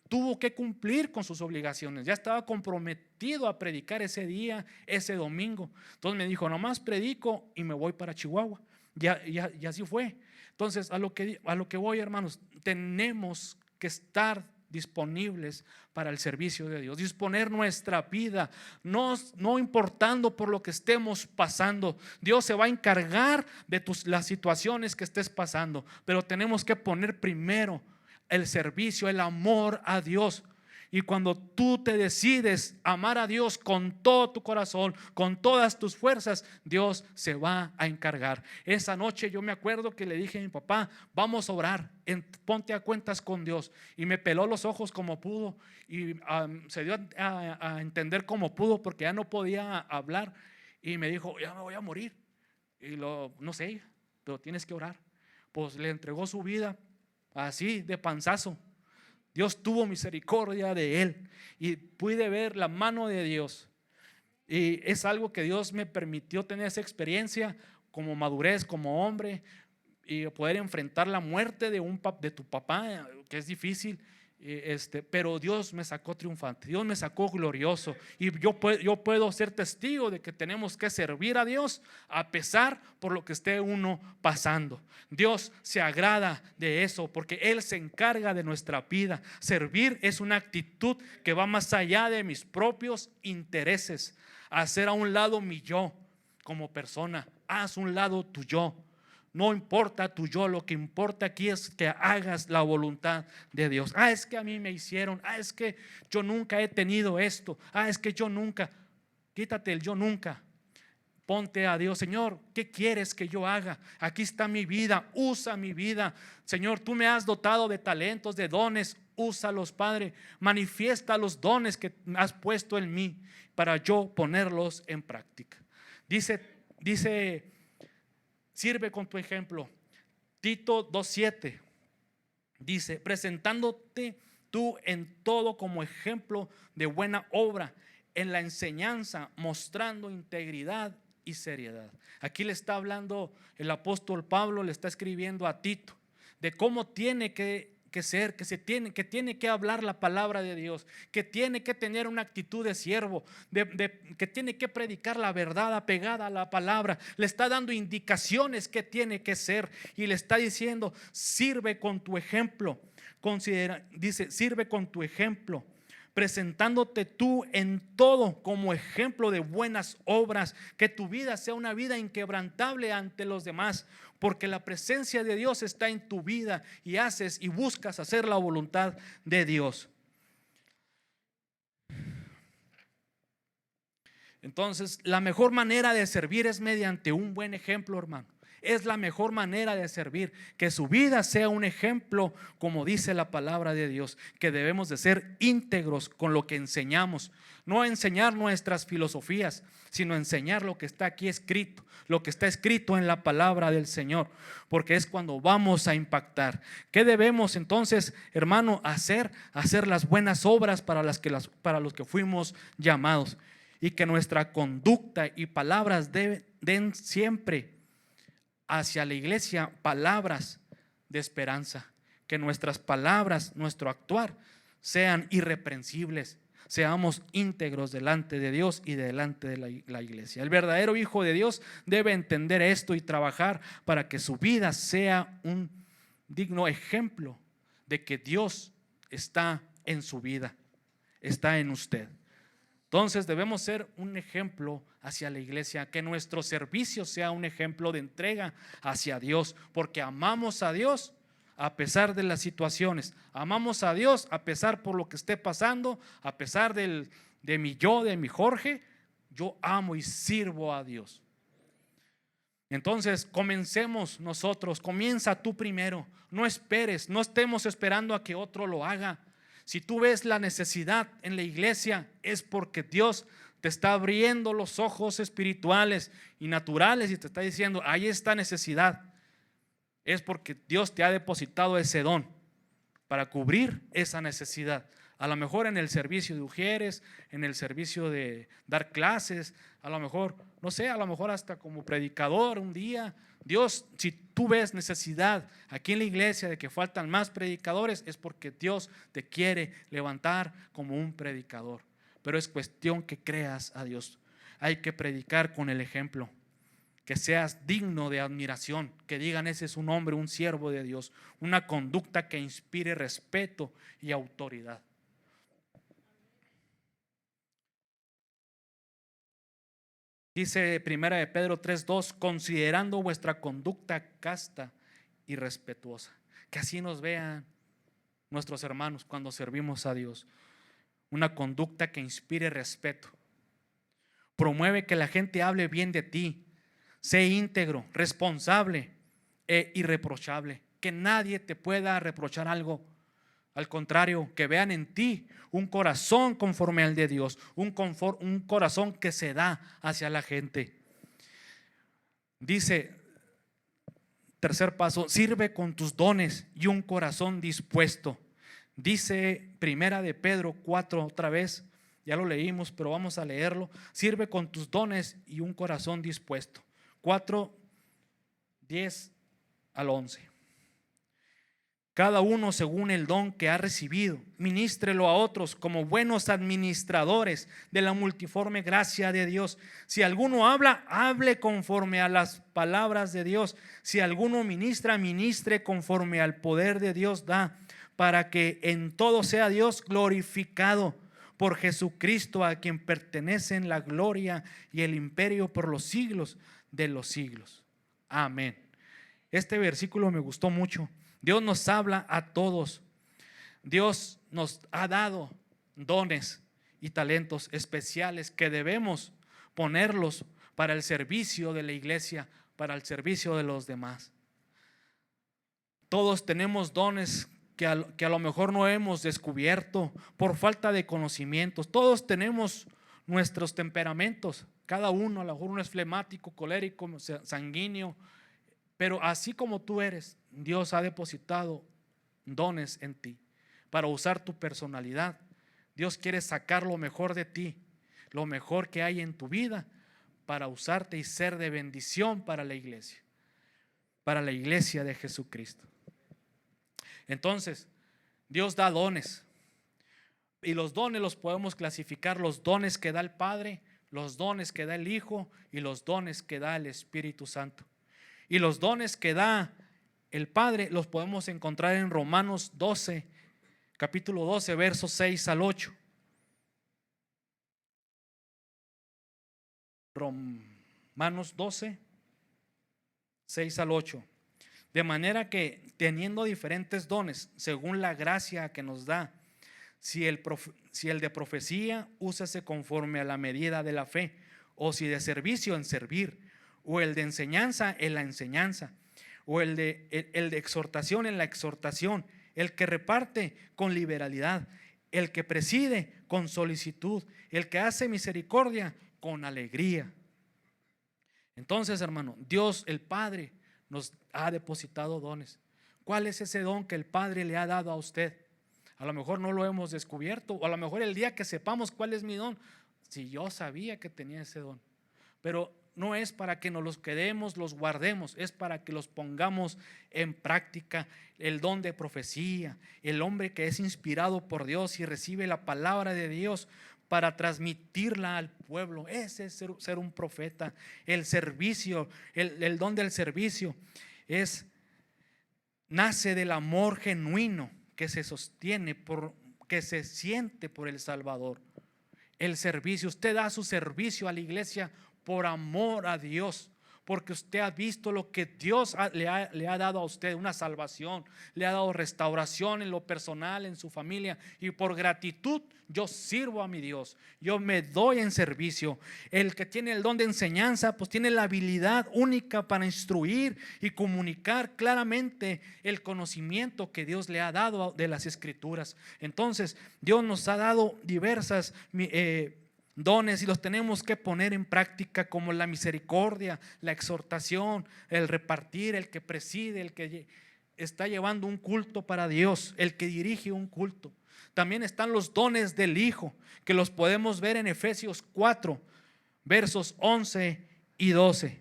tuvo que cumplir con sus obligaciones. Ya estaba comprometido a predicar ese día, ese domingo. Entonces me dijo: nomás predico y me voy para Chihuahua. Y así fue. Entonces a lo que voy, hermanos, tenemos que estar disponibles para el servicio de Dios, disponer nuestra vida, no importando por lo que estemos pasando. Dios se va a encargar de las situaciones que estés pasando, pero tenemos que poner primero el servicio, el amor a Dios. Y cuando tú te decides amar a Dios con todo tu corazón, con todas tus fuerzas, Dios se va a encargar. Esa noche yo me acuerdo que le dije a mi papá: vamos a orar, ponte a cuentas con Dios. Y me peló los ojos como pudo y se dio a entender como pudo, porque ya no podía hablar. Y me dijo: ya me voy a morir. Y no sé, pero tienes que orar. Pues le entregó su vida así de panzazo. Dios tuvo misericordia de él y pude ver la mano de Dios. Y es algo que Dios me permitió tener esa experiencia como madurez, como hombre, y poder enfrentar la muerte de tu papá, que es difícil. Pero Dios me sacó triunfante, Dios me sacó glorioso. Y yo puedo ser testigo de que tenemos que servir a Dios a pesar por lo que esté uno pasando. Dios se agrada de eso porque Él se encarga de nuestra vida. Servir es una actitud que va más allá de mis propios intereses. Hacer a un lado mi yo como persona, haz un lado tu yo. No importa tu yo, lo que importa aquí es que hagas la voluntad de Dios. Es que a mí me hicieron, es que yo nunca he tenido esto, es que yo nunca. Quítate el yo nunca. Ponte a Dios: Señor, ¿qué quieres que yo haga? Aquí está mi vida, usa mi vida. Señor, tú me has dotado de talentos, de dones, úsalos, Padre. Manifiesta los dones que has puesto en mí para yo ponerlos en práctica. Dice sirve con tu ejemplo. Tito 2:7 dice: presentándote tú en todo como ejemplo de buena obra, en la enseñanza, mostrando integridad y seriedad. Aquí le está hablando el apóstol Pablo, le está escribiendo a Tito de cómo tiene que ser, que tiene que hablar la palabra de Dios, que tiene que tener una actitud de siervo, que tiene que predicar la verdad apegada a la palabra. Le está dando indicaciones que tiene que ser y le está diciendo: sirve con tu ejemplo. Dice: sirve con tu ejemplo, presentándote tú en todo como ejemplo de buenas obras, que tu vida sea una vida inquebrantable ante los demás, porque la presencia de Dios está en tu vida y haces y buscas hacer la voluntad de Dios. Entonces, la mejor manera de servir es mediante un buen ejemplo, hermano. Es la mejor manera de servir, que su vida sea un ejemplo, como dice la palabra de Dios, que debemos de ser íntegros con lo que enseñamos. No enseñar nuestras filosofías, sino enseñar lo que está aquí escrito, lo que está escrito en la palabra del Señor, porque es cuando vamos a impactar. ¿Qué debemos entonces, hermano, hacer? Hacer las buenas obras para los que fuimos llamados, y que nuestra conducta y palabras den siempre hacia la iglesia palabras de esperanza. Que nuestras palabras, nuestro actuar sean irreprensibles, seamos íntegros delante de Dios y delante de la iglesia. El verdadero hijo de Dios debe entender esto y trabajar para que su vida sea digno ejemplo de que Dios está en su vida, está en usted. Entonces debemos ser un ejemplo hacia la iglesia, que nuestro servicio sea un ejemplo de entrega hacia Dios, porque amamos a Dios a pesar de las situaciones, amamos a Dios a pesar por lo que esté pasando, a pesar de mi Jorge, yo amo y sirvo a Dios. Entonces comencemos nosotros, comienza tú primero, no esperes, no estemos esperando a que otro lo haga. Si tú ves la necesidad en la iglesia, es porque Dios te está abriendo los ojos espirituales y naturales y te está diciendo, hay esta necesidad. Es porque Dios te ha depositado ese don para cubrir esa necesidad. A lo mejor en el servicio de ujieres, en el servicio de dar clases, a lo mejor, no sé, a lo mejor hasta como predicador un día. Dios, si tú ves necesidad aquí en la iglesia de que faltan más predicadores, es porque Dios te quiere levantar como un predicador. Pero es cuestión que creas a Dios. Hay que predicar con el ejemplo, que seas digno de admiración, que digan ese es un hombre, un siervo de Dios, una conducta que inspire respeto y autoridad. Dice 1 de Pedro 3:2, considerando vuestra conducta casta y respetuosa. Que así nos vean nuestros hermanos cuando servimos a Dios. Una conducta que inspire respeto. Promueve que la gente hable bien de ti. Sé íntegro, responsable e irreprochable. Que nadie te pueda reprochar algo. Al contrario, que vean en ti un corazón conforme al de Dios, un corazón que se da hacia la gente. Dice, tercer paso, sirve con tus dones y un corazón dispuesto. Dice 1 de Pedro 4 otra vez, ya lo leímos, pero vamos a leerlo. Sirve con tus dones y un corazón dispuesto. 4, 10 al 11. Cada uno según el don que ha recibido, ministrelo a otros como buenos administradores de la multiforme gracia de Dios. Si alguno habla, hable conforme a las palabras de Dios. Si alguno ministra, ministre conforme al poder de Dios da, para que en todo sea Dios glorificado por Jesucristo, a quien pertenecen la gloria y el imperio por los siglos de los siglos. Amén. Este versículo me gustó mucho. Dios nos habla a todos. Dios nos ha dado dones y talentos especiales que debemos ponerlos para el servicio de la iglesia, para el servicio de los demás. Todos tenemos dones que a lo mejor no hemos descubierto por falta de conocimientos. Todos tenemos nuestros temperamentos. Cada uno, a lo mejor uno es flemático, colérico, sanguíneo. Pero así como tú eres, Dios ha depositado dones en ti para usar tu personalidad. Dios quiere sacar lo mejor de ti, lo mejor que hay en tu vida, para usarte y ser de bendición para la iglesia de Jesucristo. Entonces, Dios da dones, y los dones los podemos clasificar: los dones que da el Padre, los dones que da el Hijo y los dones que da el Espíritu Santo. Y los dones que da el Padre los podemos encontrar en Romanos 12, capítulo 12, versos 6 al 8. Romanos 12, 6 al 8. De manera que, teniendo diferentes dones, según la gracia que nos da, si el de profecía, úsese conforme a la medida de la fe, o si de servicio, en servir, o el de enseñanza, en la enseñanza, o el de exhortación, en la exhortación, el que reparte con liberalidad, el que preside con solicitud, el que hace misericordia con alegría. Entonces, hermano, Dios el Padre nos ha depositado dones. ¿Cuál es ese don que el Padre le ha dado a usted? A lo mejor no lo hemos descubierto, o a lo mejor el día que sepamos cuál es mi don, si yo sabía que tenía ese don. Pero no es para que nos los quedemos, los guardemos, es para que los pongamos en práctica. El don de profecía, el hombre que es inspirado por Dios y recibe la palabra de Dios para transmitirla al pueblo, ese es ser un profeta. El servicio, el don del servicio es nace del amor genuino que se sostiene que se siente por el Salvador. El servicio, usted da su servicio a la iglesia por amor a Dios, porque usted ha visto lo que Dios le ha dado a usted, una salvación, le ha dado restauración en lo personal, en su familia, y por gratitud yo sirvo a mi Dios, yo me doy en servicio. El que tiene el don de enseñanza, pues tiene la habilidad única para instruir y comunicar claramente el conocimiento que Dios le ha dado de las Escrituras. Entonces Dios nos ha dado diversas dones y los tenemos que poner en práctica, como la misericordia, la exhortación, el repartir, el que preside, el que está llevando un culto para Dios, el que dirige un culto. También están los dones del Hijo, que los podemos ver en Efesios 4, versos 11 y 12.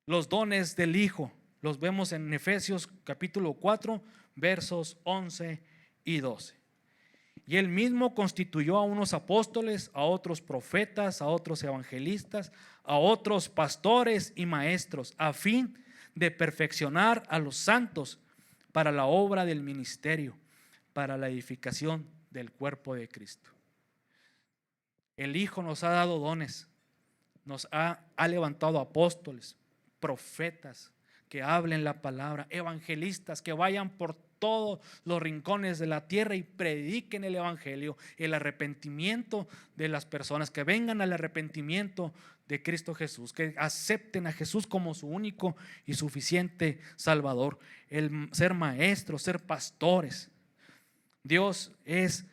Los dones del Hijo los vemos en Efesios capítulo 4, versos 11 y 12. Y él mismo constituyó a unos apóstoles, a otros profetas, a otros evangelistas, a otros pastores y maestros, a fin de perfeccionar a los santos para la obra del ministerio, para la edificación del cuerpo de Cristo. El Hijo nos ha dado dones, nos ha levantado apóstoles, profetas que hablen la palabra, evangelistas que vayan por todos los rincones de la tierra y prediquen el evangelio, el arrepentimiento de las personas, que vengan al arrepentimiento de Cristo Jesús, que acepten a Jesús como su único y suficiente Salvador. El ser maestros, ser pastores. Dios es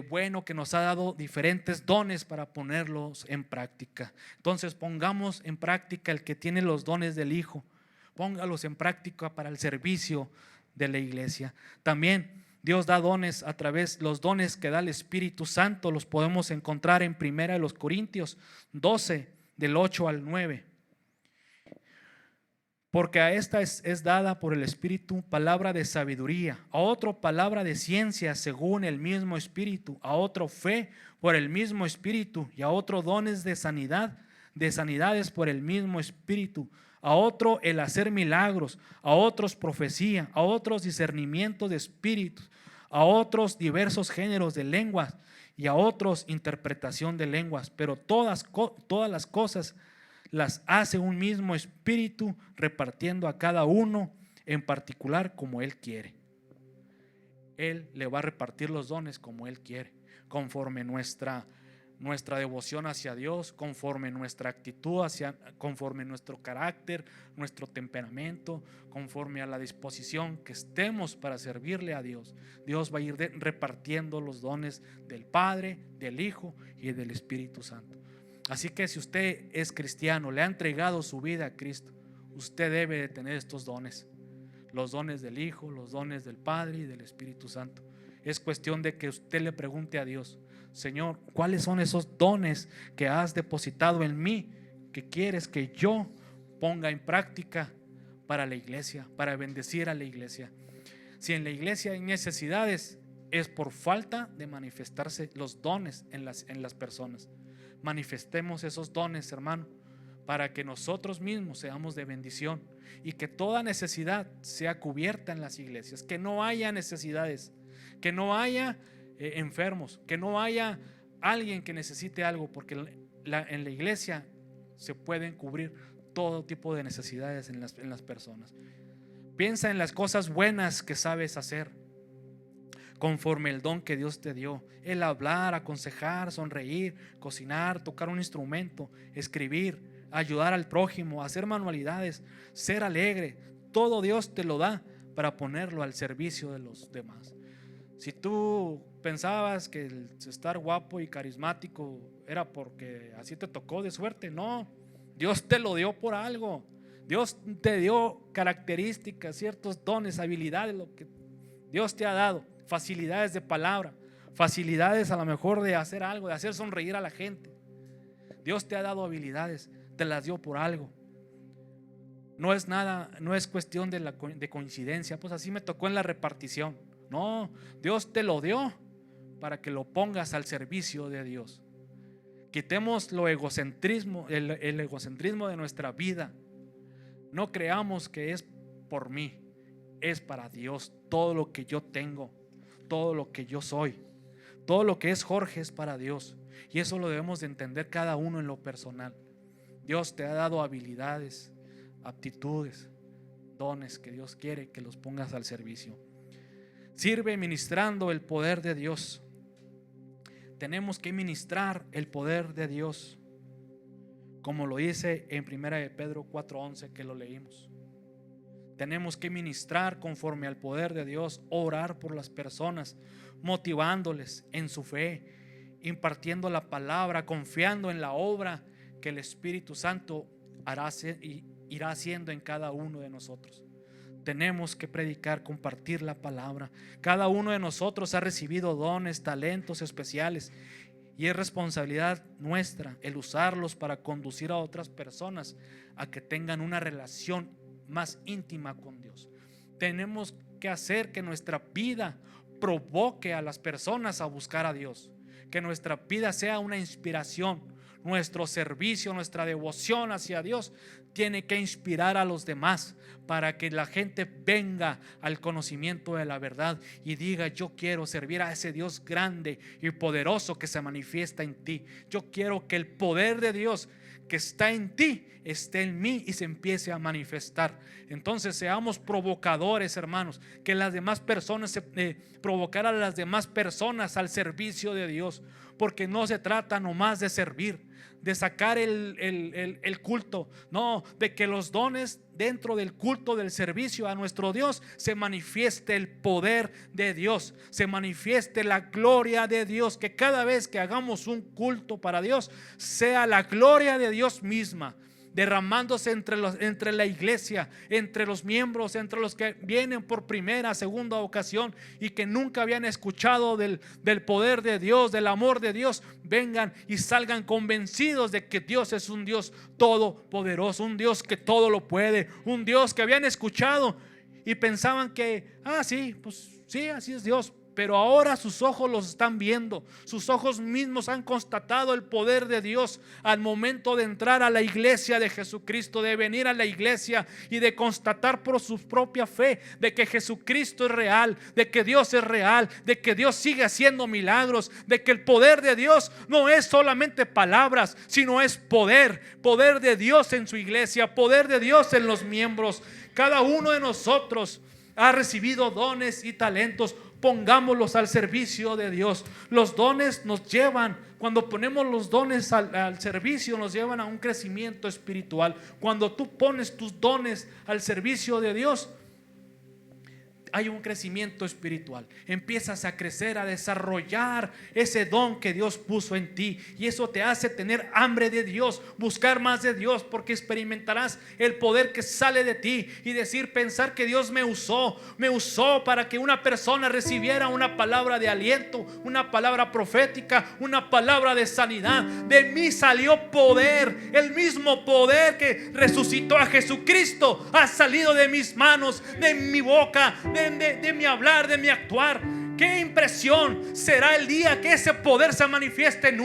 bueno, que nos ha dado diferentes dones para ponerlos en práctica. Entonces pongamos en práctica el que tiene los dones del Hijo, póngalos en práctica para el servicio de la iglesia. También Dios da dones a través, los dones que da el Espíritu Santo los podemos encontrar en 1 Corintios 12 del 8 al 9. Porque a esta es dada por el Espíritu palabra de sabiduría, a otro palabra de ciencia según el mismo Espíritu, a otro fe por el mismo Espíritu, y a otro dones de sanidades por el mismo Espíritu, a otro el hacer milagros, a otros profecía, a otros discernimiento de espíritus, a otros diversos géneros de lenguas, y a otros interpretación de lenguas. Pero todas las cosas las hace un mismo Espíritu, repartiendo a cada uno en particular como Él quiere. Él le va a repartir los dones como Él quiere, conforme nuestra devoción hacia Dios, conforme nuestra actitud, conforme nuestro carácter, nuestro temperamento, conforme a la disposición que estemos para servirle a Dios. Dios va a ir repartiendo los dones del Padre, del Hijo y del Espíritu Santo. Así que si usted es cristiano, le ha entregado su vida a Cristo, usted debe de tener estos dones, los dones del Hijo, los dones del Padre y del Espíritu Santo. Es cuestión de que usted le pregunte a Dios: Señor, ¿cuáles son esos dones que has depositado en mí, que quieres que yo ponga en práctica para la iglesia, para bendecir a la iglesia? Si en la iglesia hay necesidades, es por falta de manifestarse los dones en las personas. Manifestemos esos dones, hermano, para que nosotros mismos seamos de bendición y que toda necesidad sea cubierta en las iglesias, que no haya necesidades, que no haya enfermos, que no haya alguien que necesite algo, porque en la iglesia se pueden cubrir todo tipo de necesidades en las personas. Piensa en las cosas buenas que sabes hacer conforme el don que Dios te dio: el hablar, aconsejar, sonreír, cocinar, tocar un instrumento, escribir, ayudar al prójimo, hacer manualidades, ser alegre. Todo Dios te lo da para ponerlo al servicio de los demás. Si tú pensabas que el estar guapo y carismático era porque así te tocó de suerte, no, Dios te lo dio por algo. Dios te dio características, ciertos dones, habilidades, lo que Dios te ha dado, facilidades de palabra, facilidades a lo mejor de hacer algo, de hacer sonreír a la gente. Dios te ha dado habilidades, te las dio por algo. No es nada, no es cuestión de coincidencia, pues así me tocó en la repartición. No, Dios te lo dio para que lo pongas al servicio de Dios. Quitemos el egocentrismo de nuestra vida. No creamos que es por mí, es para Dios. Todo lo que yo tengo, todo lo que yo soy, todo lo que es Jorge es para Dios. Y eso lo debemos de entender cada uno en lo personal. Dios te ha dado habilidades, aptitudes, dones que Dios quiere que los pongas al servicio. Sirve ministrando el poder de Dios. Tenemos que ministrar el poder de Dios, como lo dice en 1 de Pedro 4:11 que lo leímos. Tenemos que ministrar conforme al poder de Dios, orar por las personas, motivándoles en su fe, impartiendo la palabra, confiando en la obra que el Espíritu Santo irá haciendo en cada uno de nosotros. Tenemos que predicar, compartir la palabra. Cada uno de nosotros ha recibido dones, talentos especiales, y es responsabilidad nuestra el usarlos para conducir a otras personas a que tengan una relación más íntima con Dios. Tenemos que hacer que nuestra vida provoque a las personas a buscar a Dios, que nuestra vida sea una inspiración. Nuestro servicio, nuestra devoción hacia Dios tiene que inspirar a los demás para que la gente venga al conocimiento de la verdad y diga: yo quiero servir a ese Dios grande y poderoso que se manifiesta en ti. Yo quiero que el poder de Dios que está en ti esté en mí y se empiece a manifestar. Entonces seamos provocadores, hermanos, que las demás personas provocar a las demás personas al servicio de Dios, porque no se trata nomás de servir, de sacar el culto, no, de que los dones dentro del culto, del servicio a nuestro Dios, se manifieste el poder de Dios, se manifieste la gloria de Dios, que cada vez que hagamos un culto para Dios sea la gloria de Dios misma derramándose entre la iglesia, entre los miembros, entre los que vienen por primera, segunda ocasión y que nunca habían escuchado del poder de Dios, del amor de Dios, vengan y salgan convencidos de que Dios es un Dios todopoderoso, un Dios que todo lo puede, un Dios que habían escuchado y pensaban que, sí, pues sí, así es Dios. Pero ahora sus ojos los están viendo, sus ojos mismos han constatado el poder de Dios al momento de entrar a la iglesia de Jesucristo, de venir a la iglesia y de constatar por su propia fe de que Jesucristo es real, de que Dios es real, de que Dios sigue haciendo milagros, de que el poder de Dios no es solamente palabras, sino es poder de Dios en su iglesia, poder de Dios en los miembros. Cada uno de nosotros ha recibido dones y talentos. Pongámoslos al servicio de Dios. Los dones nos llevan, cuando ponemos los dones al servicio, nos llevan a un crecimiento espiritual. Cuando tú pones tus dones al servicio de Dios, hay un crecimiento espiritual. Empiezas a crecer, a desarrollar ese don que Dios puso en ti, y eso te hace tener hambre de Dios, buscar más de Dios, porque experimentarás el poder que sale de ti y pensar que Dios me usó para que una persona recibiera una palabra de aliento, una palabra profética, una palabra de sanidad. De mí salió poder, el mismo poder que resucitó a Jesucristo ha salido de mis manos, de mi boca, de mi hablar, de mi actuar. Qué impresión será el día que ese poder se manifieste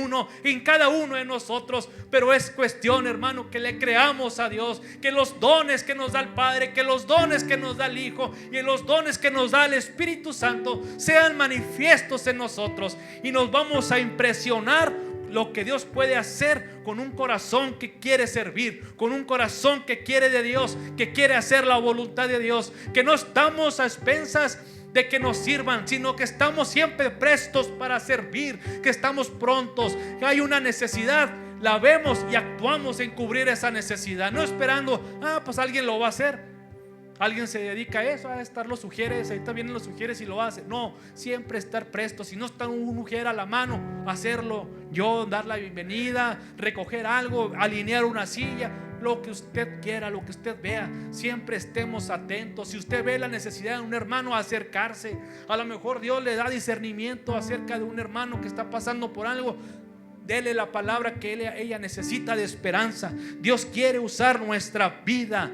en cada uno de nosotros. Pero es cuestión, hermano, que le creamos a Dios, que los dones que nos da el Padre, que los dones que nos da el Hijo y los dones que nos da el Espíritu Santo sean manifiestos en nosotros, y nos vamos a impresionar lo que Dios puede hacer con un corazón que quiere servir, con un corazón que quiere de Dios, que quiere hacer la voluntad de Dios, que no estamos a expensas de que nos sirvan, sino que estamos siempre prestos para servir, que estamos prontos, que hay una necesidad, la vemos y actuamos en cubrir esa necesidad, no esperando, pues alguien lo va a hacer. Alguien se dedica a eso, a estar los sugieres, ahorita vienen los sugieres y lo hace. No, siempre estar presto. Si no está un mujer a la mano, hacerlo yo, dar la bienvenida, recoger algo, alinear una silla, lo que usted quiera, lo que usted vea. Siempre estemos atentos. Si usted ve la necesidad de un hermano, acercarse. A lo mejor Dios le da discernimiento acerca de un hermano que está pasando por algo. Dele la palabra que ella necesita de esperanza. Dios quiere usar nuestra vida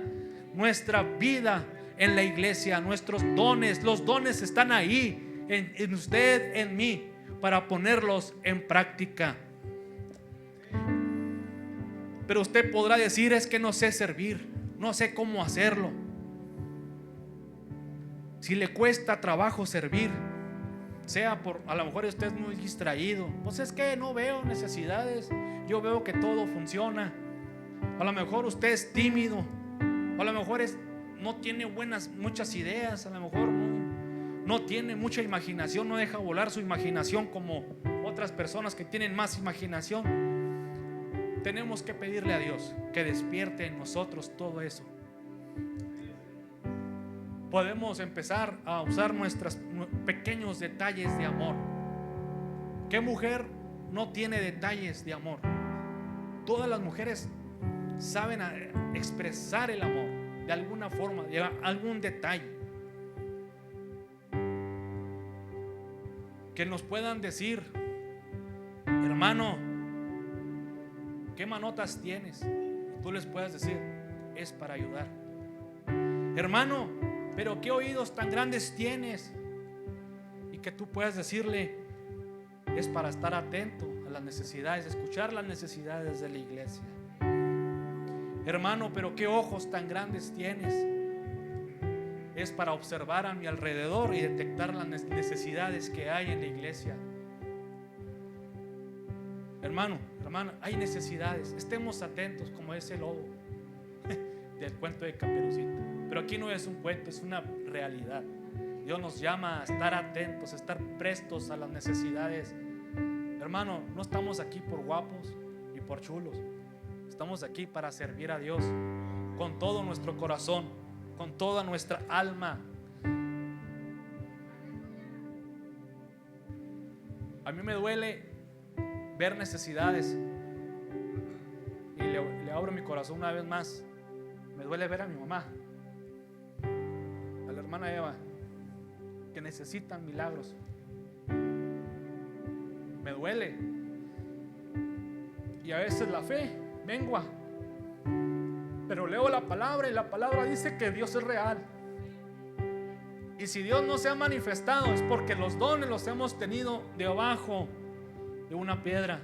en la iglesia, nuestros dones. Los dones están ahí en usted, en mí, para ponerlos en práctica. Pero usted podrá decir: es que no sé servir, no sé cómo hacerlo. Si le cuesta trabajo servir, sea por, a lo mejor usted es muy distraído, pues es que no veo necesidades, yo veo que todo funciona. A lo mejor usted es tímido, a lo mejor no tiene muchas ideas, a lo mejor no tiene mucha imaginación, no deja volar su imaginación como otras personas que tienen más imaginación. Tenemos que pedirle a Dios que despierte en nosotros todo eso. Podemos empezar a usar nuestros pequeños detalles de amor. ¿Qué mujer no tiene detalles de amor? Todas las mujeres saben expresar el amor de alguna forma, de algún detalle. Que nos puedan decir: hermano, ¿qué manotas tienes? Y tú les puedes decir: es para ayudar. Hermano, pero ¿qué oídos tan grandes tienes? Y que tú puedas decirle: es para estar atento a las necesidades, escuchar las necesidades de la iglesia. Hermano, pero ¿qué ojos tan grandes tienes? Es para observar a mi alrededor y detectar las necesidades que hay en la iglesia. Hermano, hermana, hay necesidades, estemos atentos, como ese lobo del cuento de Caperucita. Pero aquí no es un cuento, es una realidad. Dios nos llama a estar atentos, a estar prestos a las necesidades. Hermano, no estamos aquí por guapos y por chulos. Estamos aquí para servir a Dios con todo nuestro corazón, con toda nuestra alma. A mí me duele ver necesidades y le abro mi corazón una vez más. Me duele ver a mi mamá, a la hermana Eva, que necesitan milagros. Me duele. Y a veces la fe mengua. Pero leo la palabra y la palabra dice que Dios es real. Y si Dios no se ha manifestado, es porque los dones los hemos tenido debajo de una piedra.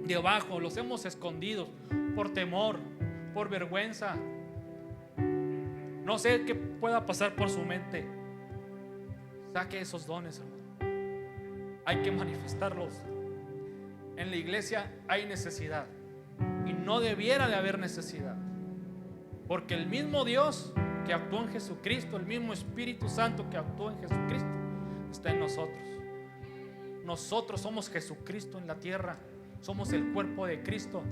Debajo, los hemos escondido por temor, por vergüenza. No sé qué pueda pasar por su mente. Saque esos dones, hermano. Hay que manifestarlos. En la iglesia hay necesidad y no debiera de haber necesidad, porque el mismo Dios que actuó en Jesucristo, el mismo Espíritu Santo que actuó en Jesucristo, está en nosotros. Nosotros somos Jesucristo en la tierra, somos el cuerpo de Cristo,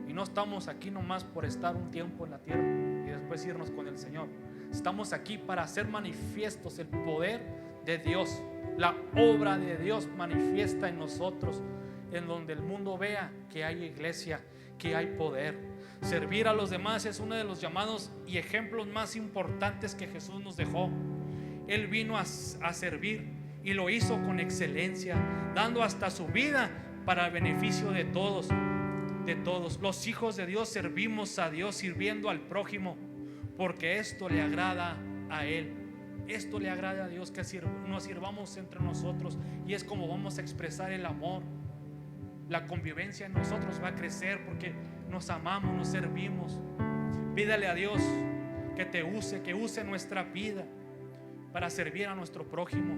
y no estamos aquí nomás por estar un tiempo en la tierra y después irnos con el Señor. Estamos aquí para hacer manifiestos el poder de Dios, la obra de Dios manifiesta en nosotros, en donde el mundo vea que hay iglesia, que hay poder. Servir a los demás es uno de los llamados y ejemplos más importantes que Jesús nos dejó. Él vino a servir y lo hizo con excelencia, dando hasta su vida para el beneficio de todos. De todos los hijos de Dios servimos a Dios sirviendo al prójimo, porque esto le agrada a Él. Esto le agrada a Dios, que nos sirvamos entre nosotros, y es como vamos a expresar el amor. La convivencia en nosotros va a crecer porque nos amamos, nos servimos. Pídale a Dios que te use, que use nuestra vida para servir a nuestro prójimo.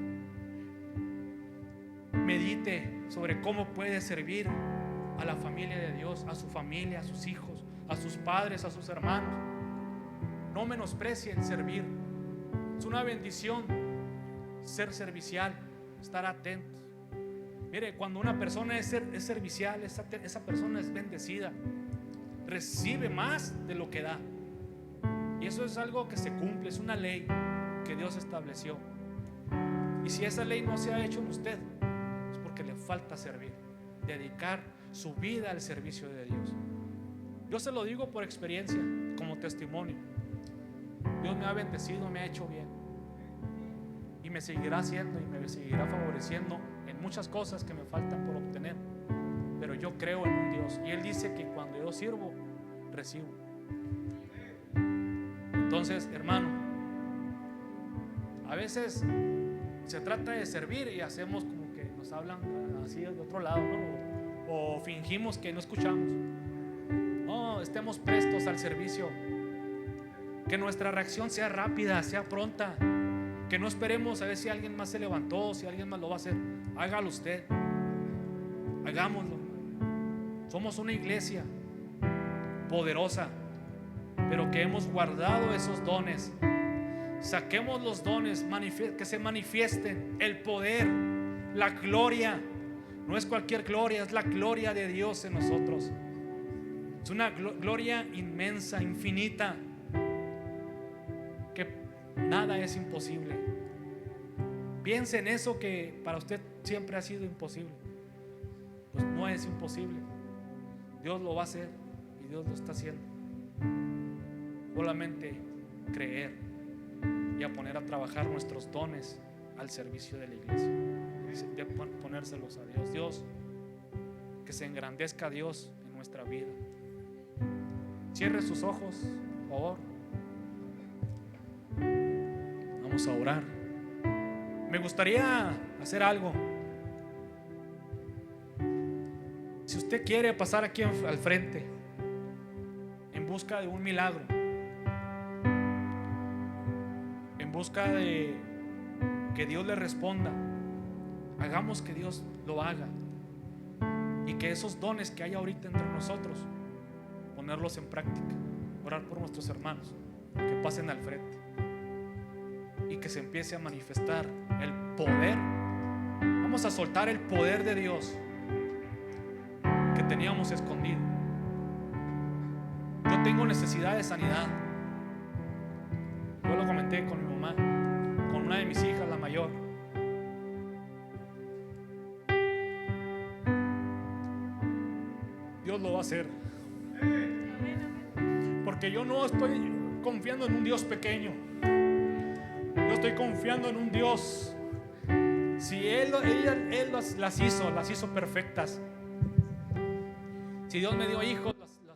Medite sobre cómo puede servir a la familia de Dios, a su familia, a sus hijos, a sus padres, a sus hermanos. No menosprecie el servir. Es una bendición ser servicial, estar atento. Mire, cuando una persona es servicial, esa persona es bendecida, recibe más de lo que da. Y eso es algo que se cumple, es una ley que Dios estableció. Y si esa ley no se ha hecho en usted, es porque le falta servir, dedicar su vida al servicio de Dios. Yo se lo digo por experiencia, como testimonio. Dios me ha bendecido, me ha hecho bien, y me seguirá haciendo y me seguirá favoreciendo en muchas cosas que me faltan por obtener. Pero yo creo en un Dios, y Él dice que cuando yo sirvo, recibo. Entonces, hermano, a veces se trata de servir y hacemos como que nos hablan así de otro lado, ¿no? O fingimos que no escuchamos. estemos prestos al servicio. Que nuestra reacción sea rápida, sea pronta. Que no esperemos a ver si alguien más se levantó, si alguien más lo va a hacer. Hágalo usted. Hagámoslo. Somos una iglesia poderosa, pero que hemos guardado esos dones. Saquemos los dones, que se manifiesten el poder, la gloria. No es cualquier gloria, es la gloria de Dios en nosotros. Es una gloria inmensa, infinita, que nada es imposible. Piense en eso que para usted siempre ha sido imposible. Pues no es imposible. Dios lo va a hacer y Dios lo está haciendo. Solamente creer y a poner a trabajar nuestros dones al servicio de la iglesia, de ponérselos a Dios. Dios, que se engrandezca Dios en nuestra vida. Cierre sus ojos, por favor. Vamos a orar. Me gustaría hacer algo. Si usted quiere pasar aquí al frente en busca de un milagro, en busca de que Dios le responda, hagamos que Dios lo haga, y que esos dones que hay ahorita entre nosotros, ponerlos en práctica. Orar por nuestros hermanos que pasen al frente y que se empiece a manifestar el poder. Vamos a soltar el poder de Dios que teníamos escondido. Yo tengo necesidad de sanidad. Yo lo comenté con mi mamá, con una de mis hijas, la mayor. Dios lo va a hacer, porque yo no estoy confiando en un Dios pequeño. Yo estoy confiando en un Dios. Si Él las hizo perfectas. Si Dios me dio hijos, las hizo